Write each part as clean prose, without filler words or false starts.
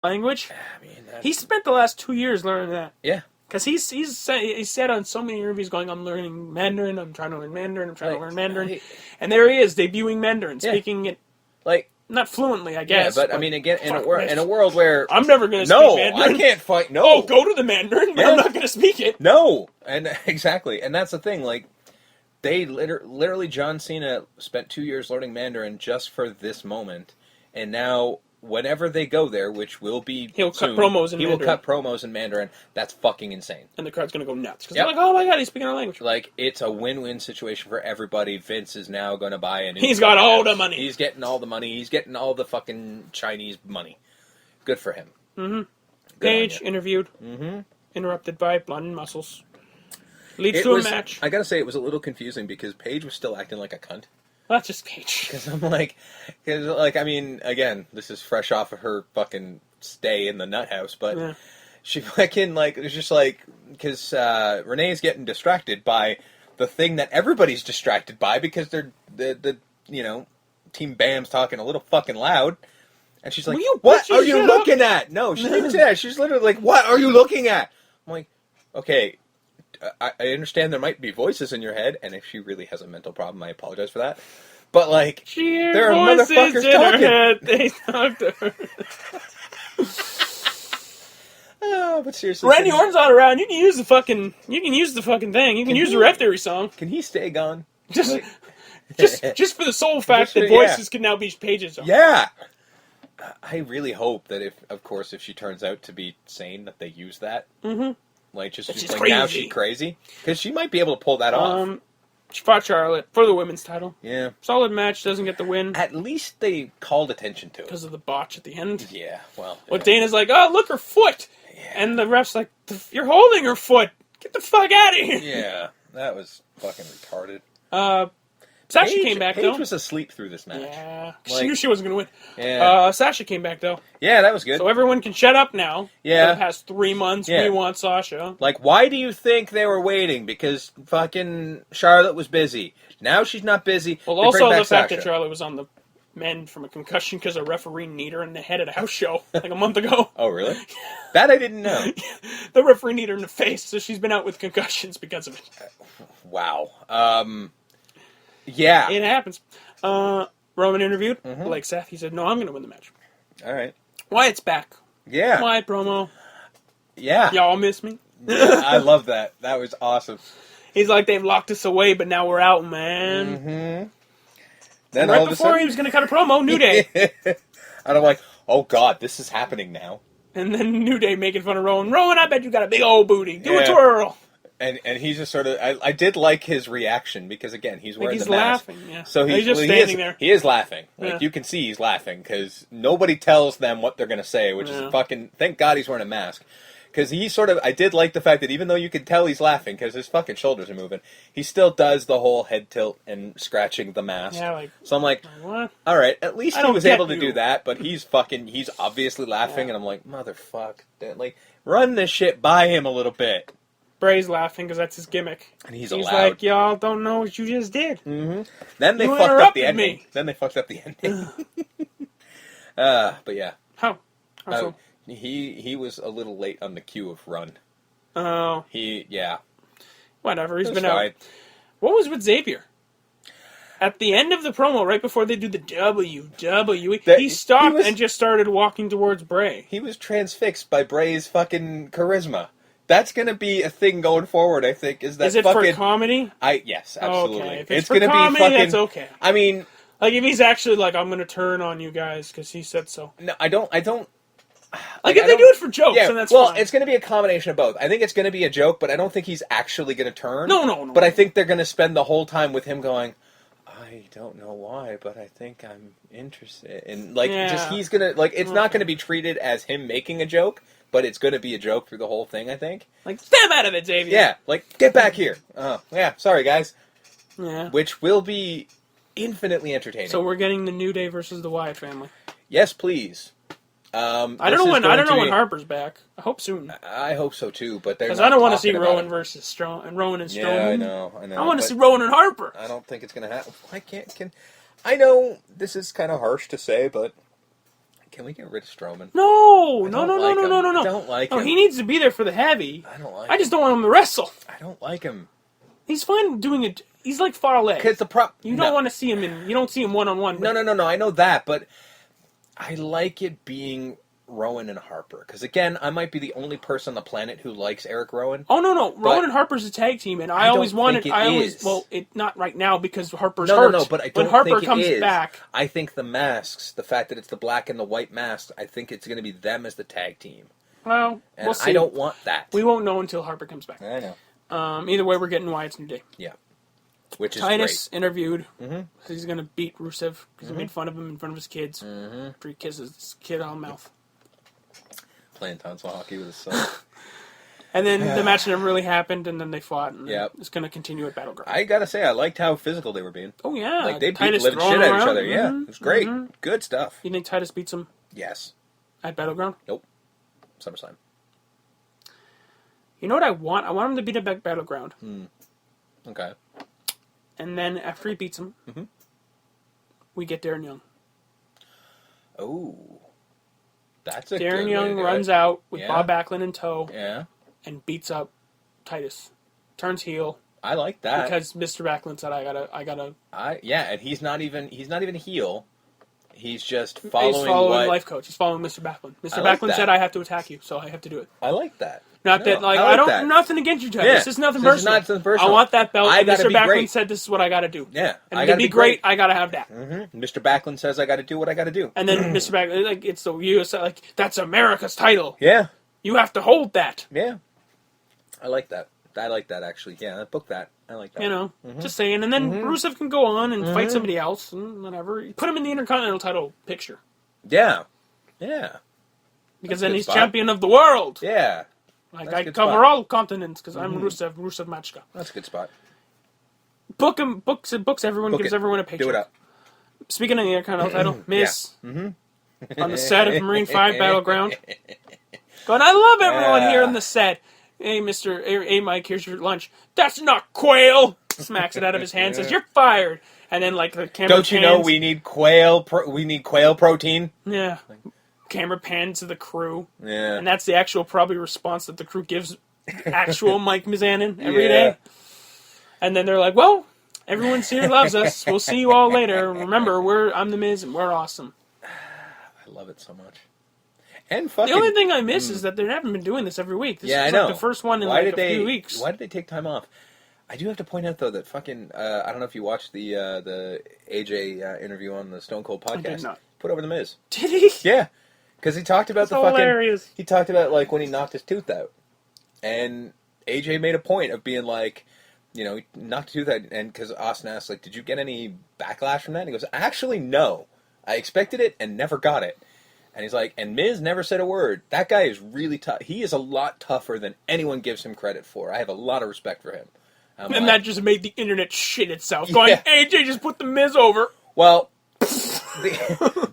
language. I mean, He spent the last 2 years learning that. yeah. Because he said on so many interviews going, I'm learning Mandarin, I'm trying to learn Mandarin, I'm trying to learn Mandarin. And there he is, debuting Mandarin, speaking it, like, not fluently, I yeah, guess. but I mean, again, in a world where I'm never going to speak Mandarin. I can't fight. No, Oh, go to the Mandarin, but I'm not going to speak it. No, and exactly, and that's the thing. Like, they literally, John Cena spent 2 years learning Mandarin just for this moment, and now whenever they go there, which will be He'll soon, cut promos in he Mandarin. will cut promos in Mandarin. That's fucking insane. And the crowd's going to go nuts. Because they're like, oh my god, he's speaking our language. Like, it's a win-win situation for everybody. Vince is now going to buy a new... He's got all the money. He's getting all the money. He's getting all the fucking Chinese money. Good for him. Mm-hmm. Paige interviewed. Mm-hmm. Interrupted by blood and muscles. Leads to a match. I gotta say, it was a little confusing because Paige was still acting like a cunt. Well, that's just Paige. Because I'm like, I mean, again, this is fresh off of her fucking stay in the nut house, but she fucking, like, it's just like, because Renee's getting distracted by the thing that everybody's distracted by because they're, the you know, Team Bam's talking a little fucking loud. And she's like, what are you looking at? No, she didn't even say that. She's literally like, what are you looking at? I'm like, okay, I understand there might be voices in your head, and if she really has a mental problem, I apologize for that. But, like, there are motherfuckers in talking. Her head. They talk to her. Oh, but seriously. Randy Orton's not around. You can use the fucking thing. You can use the Ref Theory song. Can he stay gone? Just for the sole fact that voices can now be Paige's own. Yeah. I really hope that if she turns out to be sane, that they use that. Mm-hmm. Like, just like crazy. Now she's crazy. Because she might be able to pull that off. She fought Charlotte for the women's title. Yeah. Solid match, doesn't get the win. At least they called attention to it. Because of the botch at the end. Yeah, well. Well, Dana's like, oh, look, her foot. Yeah. And the ref's like, you're holding her foot. Get the fuck out of here. Yeah, that was fucking retarded. Sasha came back, though. Paige was asleep through this match. Yeah. She knew she wasn't going to win. Yeah. Sasha came back, though. Yeah, that was good. So everyone can shut up now. Yeah. For the past 3 months, we want Sasha. Like, why do you think they were waiting? Because fucking Charlotte was busy. Now she's not busy. Well, also the fact that Charlotte was on the mend from a concussion because a referee kneed her in the head at a house show like a month ago. Oh, really? That I didn't know. The referee kneed her in the face, so she's been out with concussions because of it. Wow. Yeah. It happens. Roman interviewed, like Seth. He said, no, I'm going to win the match. All right. Wyatt's back. Yeah. Wyatt promo. Yeah. Y'all miss me? Yeah, I love that. That was awesome. He's like, they've locked us away, but now we're out, man. Mm-hmm. Then right before he was going to cut a promo, New Day. And I'm like, oh, God, this is happening now. And then New Day making fun of Rowan. Rowan, I bet you got a big old booty. Do a twirl. And he's just sort of... I did like his reaction because, again, he's wearing the mask. He's laughing, yeah. So he's just standing there. He is laughing. Like, you can see he's laughing because nobody tells them what they're going to say, which is fucking... Thank God he's wearing a mask. Because he sort of... I did like the fact that even though you can tell he's laughing because his fucking shoulders are moving, he still does the whole head tilt and scratching the mask. Yeah, like... So I'm like, what? All right, at least he was able to do that, but he's obviously laughing, and I'm like, motherfuck. Like, run this shit by him a little bit. Bray's laughing because that's his gimmick. And he's like, y'all don't know what you just did. Mm-hmm. Then they fucked up the ending. But yeah. How? So? He was a little late on the cue of run. Oh. Whatever, he's been out. What was with Xavier? At the end of the promo, right before they do the WWE, he stopped and just started walking towards Bray. He was transfixed by Bray's fucking charisma. That's going to be a thing going forward, I think. Is it for comedy? Yes, absolutely. Okay. If it's for comedy, that's okay. I mean... Like, if he's actually like, I'm going to turn on you guys because he said so. No, I don't... Like, if they do it for jokes, then that's fine. Well, it's going to be a combination of both. I think it's going to be a joke, but I don't think he's actually going to turn. No. But I think they're going to spend the whole time with him going, I don't know why, but I think I'm interested. And, like, he's going to... Like, it's not going to be treated as him making a joke, but it's going to be a joke through the whole thing, I think. Like, step out of it, Xavier. Yeah, like, get back here. Sorry, guys. Yeah. Which will be infinitely entertaining. So we're getting the New Day versus the Wyatt family. Yes, please. I don't know when Harper's back. I hope soon. I hope so too, but because I don't want to see Rowan versus Strowman and Rowan and Strowman. Yeah, I know. I want to see Rowan and Harper. I don't think it's going to happen. I know this is kind of harsh to say, but Can we get rid of Strowman? No. I don't like him. No, he needs to be there for the heavy. I don't like I just don't want him to wrestle. I don't like him. He's fine doing it. He's like Fale. Because you don't want to see him you don't see him one-on-one. No. I know that, but I like it being Rowan and Harper. Because again, I might be the only person on the planet who likes Eric Rowan. Oh, no. Rowan and Harper's a tag team, and I always wanted... not right now because Harper's hurt. No, but I don't when Harper think comes it is. back... I think the masks, the fact that it's the black and the white masks, I think it's going to be them as the tag team. Well, and we'll see. I don't want that. We won't know until Harper comes back. I know. Either way, we're getting Wyatt's New Day. Yeah. Which is Titus great. interviewed. Mm-hmm. He's going to beat Rusev because he made fun of him in front of his kids. After he kisses his kid on the mouth. Playing tonsil hockey with his son. And then the match never really happened, and then they fought. And it's going to continue at Battleground. I gotta say, I liked how physical they were being. Oh, yeah. Like, they beat Titus the living shit out of each other. Mm-hmm. Yeah, it was great. Good stuff. You think Titus beats him? Yes. At Battleground? Nope. SummerSlam. You know what I want? I want him to beat him at Battleground. Okay. And then after he beats him, we get Darren Young. Oh. That's a Darren good Young way to runs do it. out with Bob Backlund in tow. Yeah. And beats up Titus. Turns heel. I like that. Because Mr. Backlund said I gotta and he's not even a heel. He's just He's following life coach. He's following Mr. Backlund. Mr. like Backlund that. said I have to attack you, so I have to do it. I like that. Not that I don't that. nothing against you, Titus. Yeah. This is nothing This is personal. not something personal. I want that belt. I And gotta Mr. be Backlund great. said this is what I gotta do. Yeah. And to be great, I gotta have that. Mr. Backlund says I gotta do what I gotta do. And then Mr. Backlund, like, it's the US, like, that's America's title. Yeah. You have to hold that. Yeah. I like that. I like that, actually. Yeah, book that. I like that. You know, just saying. And then Rusev can go on and fight somebody else and whatever. Put him in the Intercontinental title picture. Yeah. Yeah. Because then he's champion of the world. Yeah. Like, I cover all continents because I'm Rusev Machka. That's a good spot. Book him, books everyone, gives everyone a paycheck. Do it up. Speaking of the Intercontinental title, Miz, on the set of Marine 5 Battleground, going, I love everyone here on the set. Hey, Mike, here's your lunch. That's not quail! Smacks it out of his hand, says, you're fired. And then, like, the camera Don't you know we need quail protein? Yeah. Camera pans to the crew. Yeah. And that's the actual probably response that the crew gives actual Mike Mizanin every day. And then they're like, well, everyone here loves us. We'll see you all later. Remember, I'm the Miz and we're awesome. I love it so much. And fucking, the only thing I miss is that they haven't been doing this every week. This is I know. Like the first one in a few weeks. Why did they take time off? I do have to point out, though, that fucking... I don't know if you watched the AJ interview on the Stone Cold podcast. I did not. Put over the Miz. Did he? Yeah. Because he talked about hilarious. He talked about, like, when he knocked his tooth out. And AJ made a point of being like, you know, he knocked his tooth out, and because Austin asked, like, did you get any backlash from that? And he goes, actually, no. I expected it and never got it. And he's like, and Miz never said a word. That guy is really tough. He is a lot tougher than anyone gives him credit for. I have a lot of respect for him. And that just made the internet shit itself. Going, AJ just put the Miz over. Well,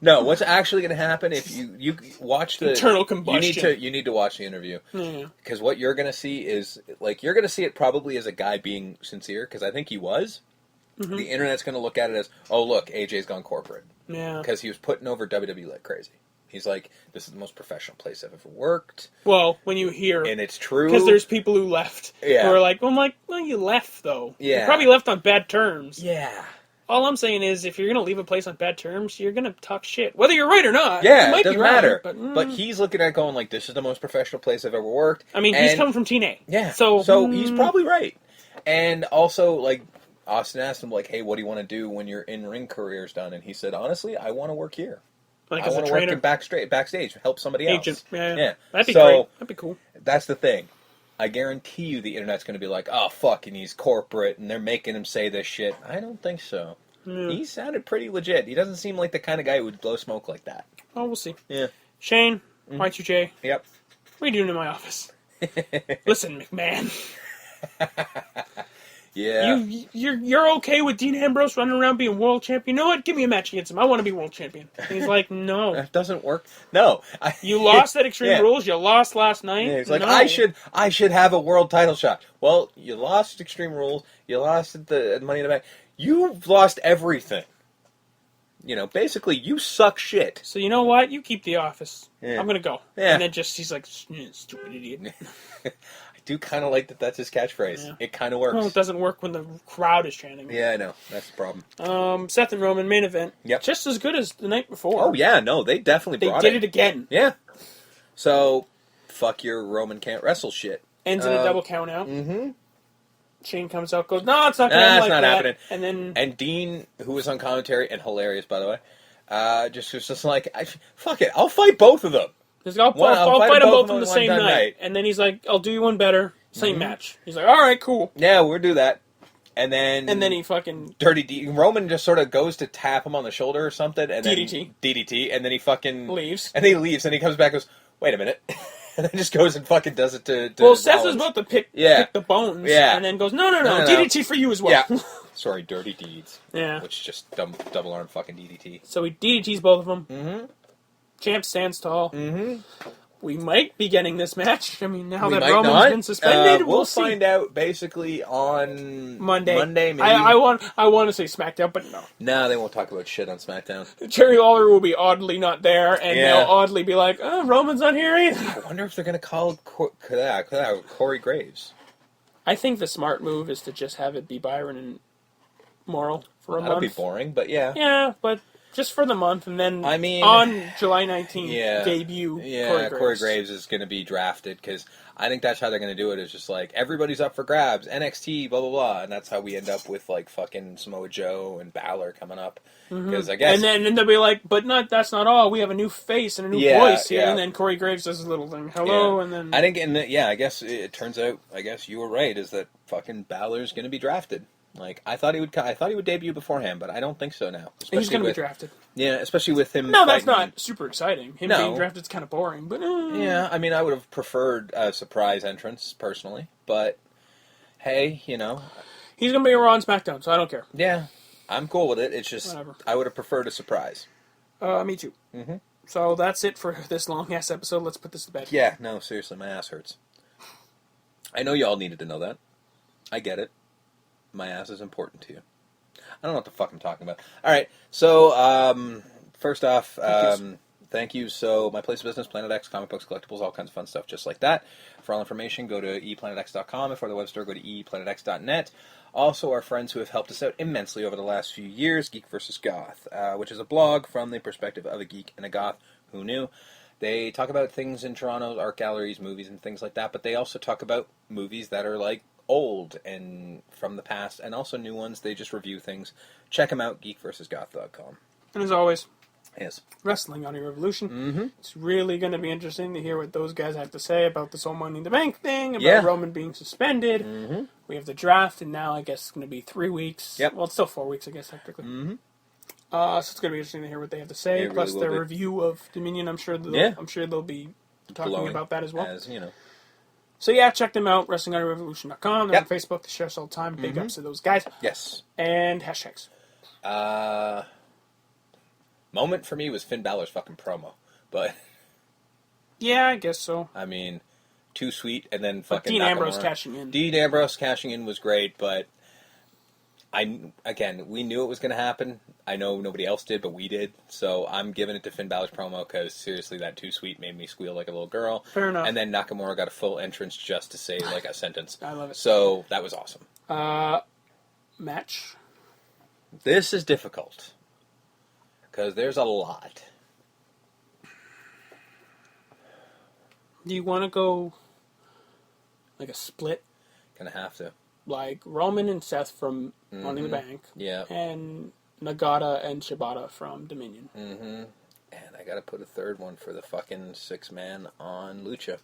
no. What's actually going to happen if you watch the internal combustion? You need to watch the interview because what you're going to see is like you're going to see it probably as a guy being sincere because I think he was. The internet's going to look at it as, oh look, AJ's gone corporate. Yeah, because he was putting over WWE like crazy. He's like, this is the most professional place I've ever worked. Well, when you hear... And it's true. Because there's people who left. Yeah. Who are like, well, you left, though. Yeah. You probably left on bad terms. Yeah. All I'm saying is, if you're going to leave a place on bad terms, you're going to talk shit. Whether you're right or not. Yeah, it might doesn't be right, matter. But he's looking at it going like, this is the most professional place I've ever worked. I mean, he's coming from TNA. Yeah. So he's probably right. And also, like, Austin asked him, like, hey, what do you want to do when your in-ring career's done? And he said, honestly, I want to work here. Like I want to work backstage, help somebody else. Agent. Yeah. That'd be so, great. That'd be cool. That's the thing. I guarantee you the internet's going to be like, oh, fuck, and he's corporate, and they're making him say this shit. I don't think so. Yeah. He sounded pretty legit. He doesn't seem like the kind of guy who would blow smoke like that. Oh, we'll see. Yeah. Shane, Y2J. Yep. What are you doing in my office? Listen, McMahon. Yeah. You're okay with Dean Ambrose running around being world champion? You know what? Give me a match against him. I want to be world champion. And he's like, no. That doesn't work. No. You lost at Extreme Rules. You lost last night. Yeah, he's like, no. I should have a world title shot. Well, you lost Extreme Rules. You lost at the Money in the Bank. You've lost everything. basically, you suck shit. So you know what? You keep the office. Yeah. I'm gonna go. Yeah. And then he's like, stupid idiot. I do kind of like that. That's his catchphrase. Yeah. It kind of works. Well, it doesn't work when the crowd is chanting. Yeah, I know. That's the problem. Seth and Roman main event. Yep. Just as good as the night before. Oh yeah, no, they definitely brought it. They did it again. Yeah. So, fuck your Roman can't wrestle shit. Ends in a double count out. Mm-hmm. Shane comes out, goes, no, it's not going to Nah, end it's not that. happening. And Dean, who was on commentary, and hilarious, by the way, just was just like, fuck it, I'll fight both of them. I'll fight them both on the same night. And then he's like, I'll do you one better. Same match. He's like, all right, cool. Yeah, we'll do that. And then he fucking... Dirty D. Roman just sort of goes to tap him on the shoulder or something. And DDT. Then DDT. And then he fucking... leaves. And he leaves. And he comes back and goes, wait a minute. And then just goes and fucking does it to well, Seth was about to pick the bones. Yeah. And then goes, no. DDT for you as well. Yeah. Sorry, Dirty Deeds. Yeah. Which is just double arm fucking DDT. So he DDTs both of them. Mm-hmm. Champ stands tall. Mm-hmm. We might be getting this match. I mean, now that might Roman's not. been suspended, we'll see. find out basically on Monday. Maybe. I want to say SmackDown, but no. No, they won't talk about shit on SmackDown. Jerry Lawler will be oddly not there, and they'll oddly be like, "Oh, Roman's not here either." I wonder if they're going to call Corey Graves. I think the smart move is to just have it be Byron and Morrill for a month. That'd be boring, but yeah. Yeah, but just for the month, and then on July 19th, debut Corey Graves is going to be drafted, because I think that's how they're going to do it, is just like, everybody's up for grabs, NXT, blah, blah, blah, and that's how we end up with, like, fucking Samoa Joe and Balor coming up, because I guess... And then they'll be like, but that's not all, we have a new face and a new voice here, and then Corey Graves does his little thing, hello, and then... I think, I guess it turns out, I guess you were right, is that fucking Balor's going to be drafted. Like, I thought he would debut beforehand, but I don't think so now. He's going to be drafted. Yeah, especially with him. No, that's not super exciting. Him being drafted is kind of boring, but yeah, I mean, I would have preferred a surprise entrance personally, but hey, he's going to be a Raw and SmackDown, so I don't care. Yeah, I'm cool with it. It's just whatever. I would have preferred a surprise. Me too. Mm-hmm. So that's it for this long ass episode. Let's put this to bed. Yeah, no, seriously, my ass hurts. I know y'all needed to know that. I get it. My ass is important to you. I don't know what the fuck I'm talking about. All right, so first off, thank you. So my place of business, Planet X, comic books, collectibles, all kinds of fun stuff just like that. For all information, go to eplanetx.com, and for the web store, go to eplanetx.net. Also, our friends who have helped us out immensely over the last few years, Geek vs. Goth, which is a blog from the perspective of a geek and a goth. Who knew? They talk about things in Toronto, art galleries, movies, and things like that, but they also talk about movies that are like old and from the past, and also new ones. They just review things. Check them out, geekversusgoth.com. And as always, yes, Wrestling Audio Revolution. Mm-hmm. It's really going to be interesting to hear what those guys have to say about this whole Money in the Bank thing, about Roman being suspended. Mm-hmm. We have the draft, and now I guess it's going to be 3 weeks. Yep. Well, it's still 4 weeks, I guess, technically. Mm-hmm. So it's going to be interesting to hear what they have to say, it plus really their be. review of Dominion. I'm sure they'll be talking about that as well. As, So yeah, check them out, WrestlingAudioRevolution.com. They're on Facebook. They share us all the time. Big ups to those guys. Yes. And hashtags. Moment for me was Finn Balor's fucking promo, but yeah, I guess so. I mean, too sweet, and then fucking Dean Ambrose cashing in. Dean Ambrose cashing in was great, but we knew it was going to happen. I know nobody else did, but we did. So I'm giving it to Finn Balor's promo, because seriously, that too sweet made me squeal like a little girl. Fair enough. And then Nakamura got a full entrance just to say like a sentence. I love it. So that was awesome. Match. This is difficult, because there's a lot. Do you want to go like a split? Gonna have to. Like Roman and Seth from Money in the Bank. Yeah. And Nagata and Shibata from Dominion. Mm-hmm. And I gotta put a third one for the fucking 6-man on Lucha.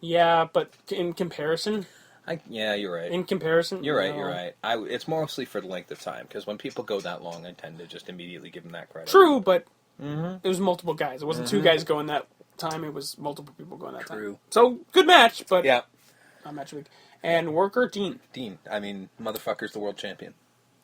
Yeah, but in comparison... Yeah, you're right. In comparison... You're right. It's mostly for the length of time, because when people go that long, I tend to just immediately give them that credit. True, but it was multiple guys. It wasn't two guys going that time, it was multiple people going that time. So, good match, but... Yeah. Not match of the week. And Worker, Dean. I mean, motherfucker's the world champion.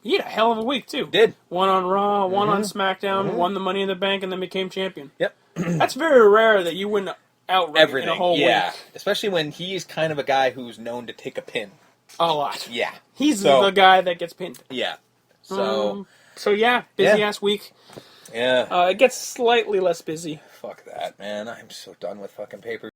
He had a hell of a week, too. Did. One on Raw, one on SmackDown, won the Money in the Bank, and then became champion. Yep. That's very rare that you win outright in a whole week. Especially when he's kind of a guy who's known to take a pin. A lot. Yeah. He's the guy that gets pinned. Yeah. So... So yeah, busy ass week. Yeah. It gets slightly less busy. Fuck that, man. I'm so done with fucking paper.